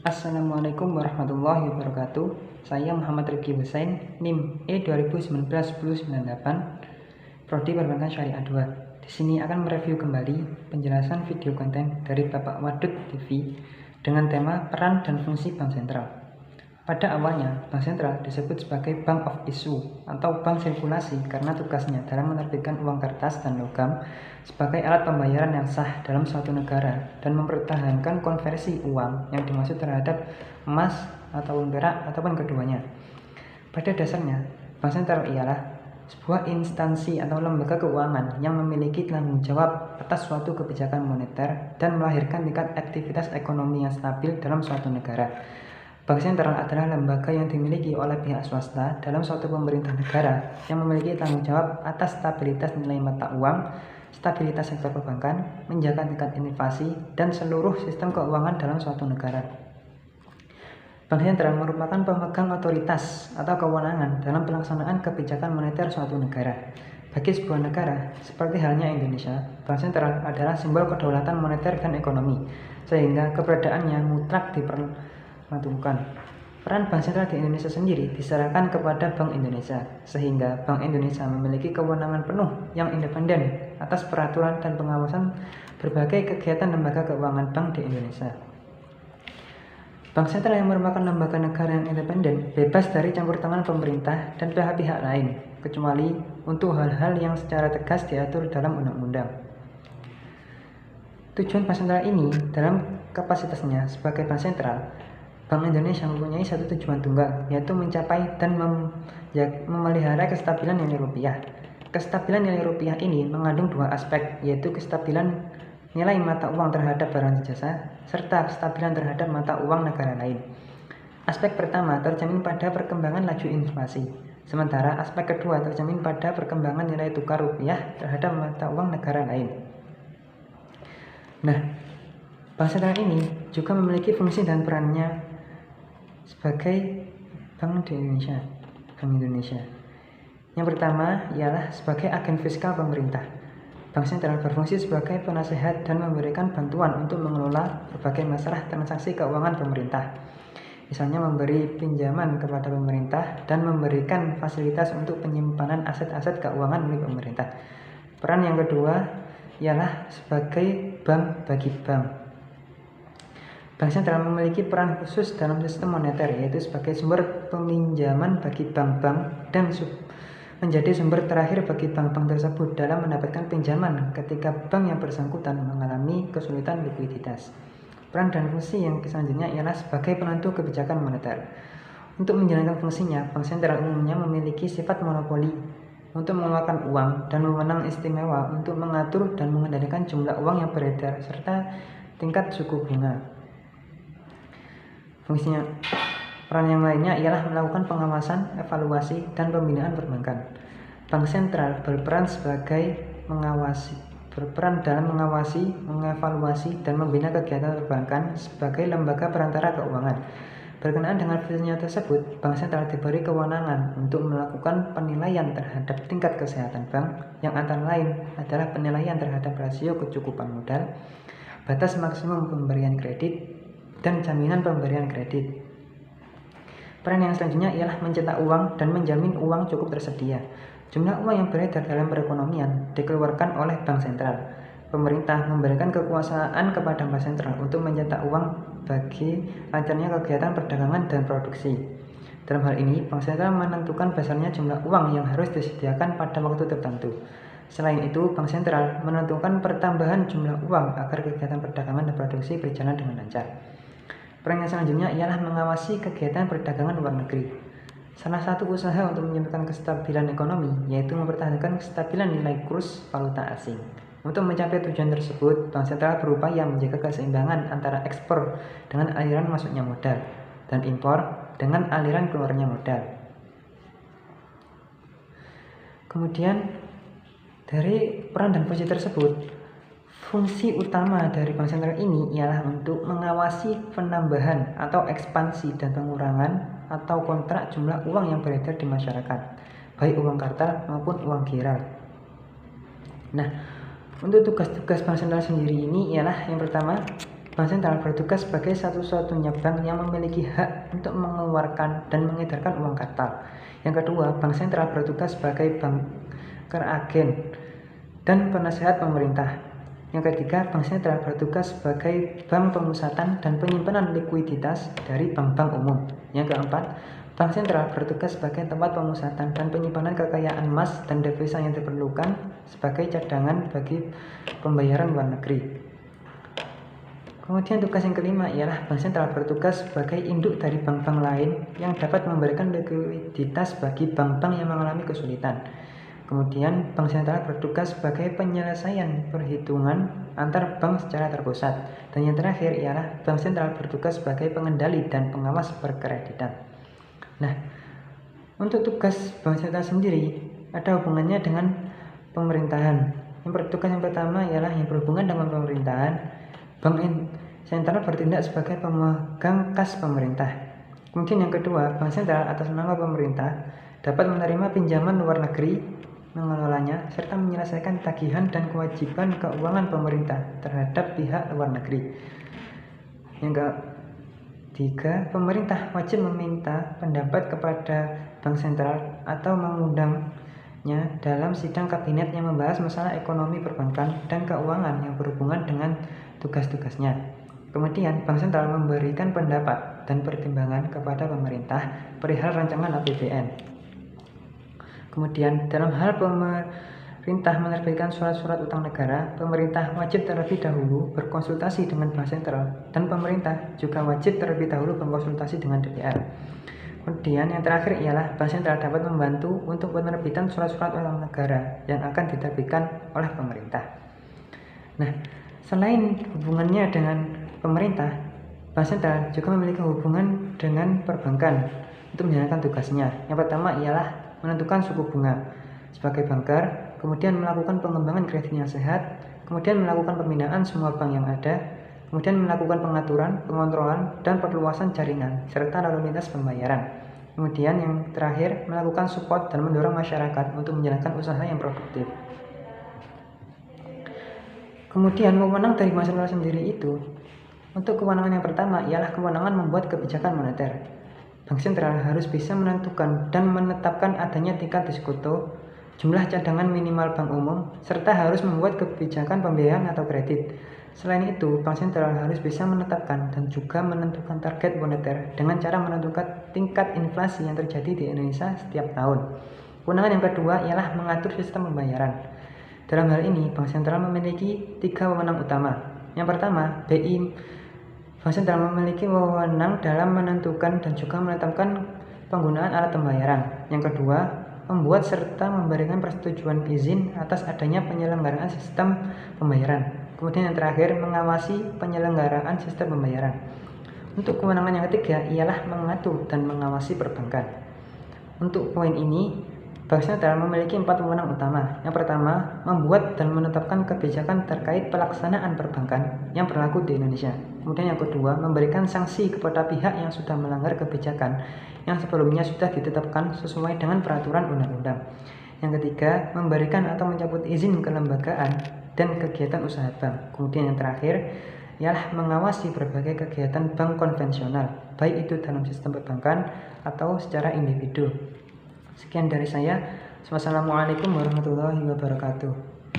Assalamualaikum warahmatullahi wabarakatuh. Saya Muhammad Rifki Husain, NIM E2019-1098, Prodi Perbankan Syariah 2. Di sini akan mereview kembali penjelasan video konten dari Bapak Wadud TV dengan tema peran dan fungsi bank sentral. Pada awalnya, bank sentral disebut sebagai bank of issue atau bank sirkulasi karena tugasnya dalam menerbitkan uang kertas dan logam sebagai alat pembayaran yang sah dalam suatu negara dan mempertahankan konversi uang yang dimaksud terhadap emas atau perak ataupun keduanya. Pada dasarnya, bank sentral ialah sebuah instansi atau lembaga keuangan yang memiliki tanggung jawab atas suatu kebijakan moneter dan melahirkan tingkat aktivitas ekonomi yang stabil dalam suatu negara. Bank sentral adalah lembaga yang dimiliki oleh pihak swasta dalam suatu pemerintah negara yang memiliki tanggung jawab atas stabilitas nilai mata uang, stabilitas sektor perbankan, menjaga tingkat inflasi, dan seluruh sistem keuangan dalam suatu negara. Bank sentral merupakan pemegang otoritas atau kewenangan dalam pelaksanaan kebijakan moneter suatu negara. Bagi sebuah negara, seperti halnya Indonesia, bank sentral adalah simbol kedaulatan moneter dan ekonomi, sehingga keberadaannya mutlak diperlukan. Peran bank sentral di Indonesia sendiri diserahkan kepada Bank Indonesia, sehingga Bank Indonesia memiliki kewenangan penuh yang independen atas peraturan dan pengawasan berbagai kegiatan lembaga keuangan bank di Indonesia. Bank sentral yang merupakan lembaga negara yang independen, bebas dari campur tangan pemerintah dan pihak-pihak lain, kecuali untuk hal-hal yang secara tegas diatur dalam undang-undang. Tujuan bank sentral ini dalam kapasitasnya sebagai bank sentral, Bank Indonesia mempunyai satu tujuan tunggal, yaitu mencapai dan memelihara kestabilan nilai rupiah. Kestabilan nilai rupiah ini mengandung dua aspek, yaitu kestabilan nilai mata uang terhadap barang dan jasa, serta kestabilan terhadap mata uang negara lain. Aspek pertama tercermin pada perkembangan laju inflasi, sementara aspek kedua tercermin pada perkembangan nilai tukar rupiah terhadap mata uang negara lain. Nah, bank sentral ini juga memiliki fungsi dan perannya sebagai bank di Indonesia, Bank Indonesia. Yang pertama ialah sebagai agen fiskal pemerintah. Bank sentral berfungsi sebagai penasehat dan memberikan bantuan untuk mengelola berbagai masalah transaksi keuangan pemerintah. Misalnya memberi pinjaman kepada pemerintah dan memberikan fasilitas untuk penyimpanan aset-aset keuangan milik pemerintah. Peran yang kedua ialah sebagai bank bagi bank. Bank sentral memiliki peran khusus dalam sistem moneter, yaitu sebagai sumber peminjaman bagi bank-bank dan menjadi sumber terakhir bagi bank-bank tersebut dalam mendapatkan pinjaman ketika bank yang bersangkutan mengalami kesulitan likuiditas. Peran dan fungsi yang selanjutnya ialah sebagai penentu kebijakan moneter. Untuk menjalankan fungsinya, bank sentral umumnya memiliki sifat monopoli untuk mengeluarkan uang dan wewenang istimewa untuk mengatur dan mengendalikan jumlah uang yang beredar serta tingkat suku bunga. Fungsinya, peran yang lainnya ialah melakukan pengawasan, evaluasi, dan pembinaan perbankan. Bank sentral berperan dalam mengawasi, mengevaluasi, dan membina kegiatan perbankan sebagai lembaga perantara keuangan. Berkenaan dengan fungsinya tersebut, bank sentral diberi kewenangan untuk melakukan penilaian terhadap tingkat kesehatan bank, yang antara lain adalah penilaian terhadap rasio kecukupan modal, batas maksimum pemberian kredit, dan jaminan pemberian kredit. Peran yang selanjutnya ialah mencetak uang dan menjamin uang cukup tersedia. Jumlah uang yang beredar dalam perekonomian dikeluarkan oleh bank sentral. Pemerintah memberikan kekuasaan kepada bank sentral untuk mencetak uang bagi lancarnya kegiatan perdagangan dan produksi. Dalam hal ini, bank sentral menentukan besarnya jumlah uang yang harus disediakan pada waktu tertentu. Selain itu, bank sentral menentukan pertambahan jumlah uang agar kegiatan perdagangan dan produksi berjalan dengan lancar. Peran yang selanjutnya ialah mengawasi kegiatan perdagangan luar negeri. Salah satu usaha untuk menyebabkan kestabilan ekonomi yaitu mempertahankan kestabilan nilai kurs valuta asing. Untuk mencapai tujuan tersebut, bank sentral berupaya menjaga keseimbangan antara ekspor dengan aliran masuknya modal dan impor dengan aliran keluarnya modal. Kemudian, dari peran dan fungsi tersebut, fungsi utama dari bank sentral ini ialah untuk mengawasi penambahan atau ekspansi dan pengurangan atau kontrak jumlah uang yang beredar di masyarakat, baik uang kartal maupun uang giral. Nah, untuk tugas-tugas bank sentral sendiri ini ialah yang pertama, Bank sentral bertugas sebagai satu-satunya bank yang memiliki hak untuk mengeluarkan dan mengedarkan uang kartal. Yang kedua, bank sentral bertugas sebagai banker agen dan penasehat pemerintah. Yang ketiga, bank sentral bertugas sebagai bank pemusatan dan penyimpanan likuiditas dari bank-bank umum. Yang keempat, bank sentral bertugas sebagai tempat pemusatan dan penyimpanan kekayaan emas dan devisa yang diperlukan sebagai cadangan bagi pembayaran luar negeri. Kemudian tugas yang kelima ialah bank sentral bertugas sebagai induk dari bank-bank lain yang dapat memberikan likuiditas bagi bank-bank yang mengalami kesulitan. Kemudian bank sentral bertugas sebagai penyelesaian perhitungan antar bank secara terpusat. Dan yang terakhir ialah bank sentral bertugas sebagai pengendali dan pengawas perkreditan. Nah, untuk tugas bank sentral sendiri ada hubungannya dengan pemerintahan. Tugas yang pertama ialah yang berhubungan dengan pemerintahan. Bank sentral bertindak sebagai pemegang kas pemerintah. Kemudian yang kedua, bank sentral atas nama pemerintah dapat menerima pinjaman luar negeri, mengelolanya, serta menyelesaikan tagihan dan kewajiban keuangan pemerintah terhadap pihak luar negeri. Yang ketiga, pemerintah wajib meminta pendapat kepada bank sentral atau mengundangnya dalam sidang kabinet yang membahas masalah ekonomi perbankan dan keuangan yang berhubungan dengan tugas-tugasnya. Kemudian, bank sentral memberikan pendapat dan pertimbangan kepada pemerintah perihal rancangan APBN. Kemudian, dalam hal pemerintah menerbitkan surat-surat utang negara, pemerintah wajib terlebih dahulu berkonsultasi dengan bank sentral, dan pemerintah juga wajib terlebih dahulu berkonsultasi dengan DPR. Kemudian yang terakhir ialah bank sentral dapat membantu untuk penerbitan surat-surat utang negara yang akan diterbitkan oleh pemerintah. Nah, selain hubungannya dengan pemerintah, bank sentral juga memiliki hubungan dengan perbankan untuk menjalankan tugasnya. Yang pertama ialah menentukan suku bunga sebagai banker, kemudian melakukan pengembangan kredit yang sehat, kemudian melakukan pembinaan semua bank yang ada, kemudian melakukan pengaturan, pengontrolan, dan perluasan jaringan, serta lalu lintas pembayaran. Kemudian yang terakhir, melakukan support dan mendorong masyarakat untuk menjalankan usaha yang produktif. Kemudian wewenang dari bank sentral sendiri itu, untuk kewenangan yang pertama ialah kewenangan membuat kebijakan moneter. Bank sentral harus bisa menentukan dan menetapkan adanya tingkat risiko, jumlah cadangan minimal bank umum, serta harus membuat kebijakan pembiayaan atau kredit. Selain itu, bank sentral harus bisa menetapkan dan juga menentukan target moneter dengan cara menentukan tingkat inflasi yang terjadi di Indonesia setiap tahun. Kewenangan yang kedua ialah mengatur sistem pembayaran. Dalam hal ini, bank sentral memiliki 3 wewenang utama. Yang pertama, bank sentral memiliki wewenang dalam menentukan dan juga menetapkan penggunaan alat pembayaran. Yang kedua, membuat serta memberikan persetujuan izin atas adanya penyelenggaraan sistem pembayaran. Kemudian yang terakhir, mengawasi penyelenggaraan sistem pembayaran. Untuk kewenangan yang ketiga ialah mengatur dan mengawasi perbankan. Untuk poin ini, bank sentral memiliki 4 wewenang utama. Yang pertama, membuat dan menetapkan kebijakan terkait pelaksanaan perbankan yang berlaku di Indonesia. Kemudian yang kedua, memberikan sanksi kepada pihak yang sudah melanggar kebijakan yang sebelumnya sudah ditetapkan sesuai dengan peraturan undang-undang. Yang ketiga, memberikan atau mencabut izin kelembagaan dan kegiatan usaha bank. Kemudian yang terakhir ialah mengawasi berbagai kegiatan bank konvensional, baik itu dalam sistem perbankan atau secara individu. Sekian dari saya. Wassalamualaikum warahmatullahi wabarakatuh.